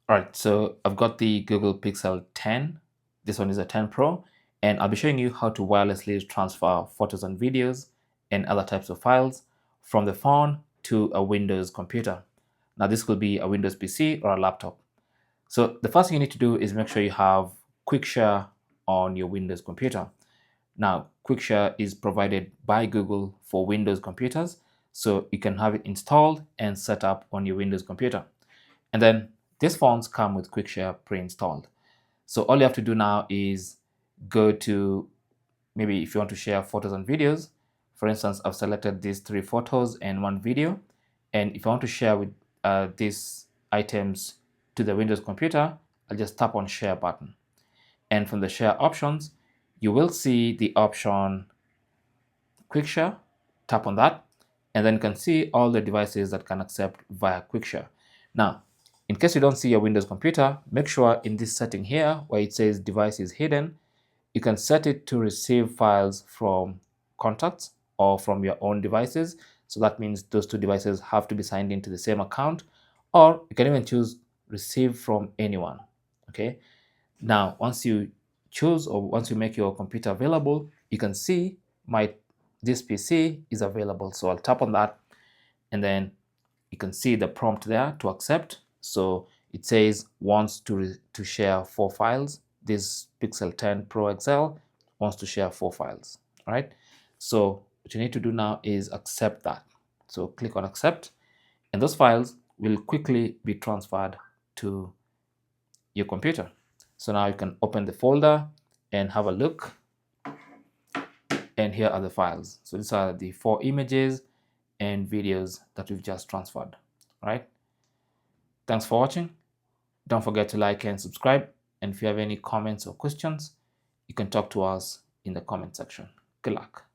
All right, so I've got the Google Pixel 10. This one is a 10 Pro, and I'll be showing you how to wirelessly transfer photos and videos and other types of files from the phone to a Windows computer. Now, this could be a Windows PC or a laptop. So the first thing you need to do is make sure you have QuickShare on your Windows computer. Now, QuickShare is provided by Google for Windows computers, so you can have it installed and set up on your Windows computer. And then these phones come with QuickShare pre-installed. So all you have to do now is go to, maybe if you want to share photos and videos. For instance, I've selected these 3 photos and 1 video. And if I want to share with these items to the Windows computer, I'll just tap on Share button. And from the Share options, you will see the option QuickShare. Tap on that, and then you can see all the devices that can accept via QuickShare. Now, in case you don't see your Windows computer, make sure in this setting here where it says device is hidden, you can set it to receive files from contacts or from your own devices. So that means those 2 devices have to be signed into the same account, or you can even choose receive from anyone. Okay. Now, once you choose or once you make your computer available, you can see this PC is available. So I'll tap on that, and then you can see the prompt there to accept. So it says wants to share 4 files. This Pixel 10 Pro XL wants to share 4 files. All right. So what you need to do now is accept that. So click on accept, and those files will quickly be transferred to your computer. So now you can open the folder and have a look. And here are the files. So these are the 4 images and videos that we've just transferred. All right. Thanks for watching. Don't forget to like and subscribe. And if you have any comments or questions, you can talk to us in the comment section. Good luck.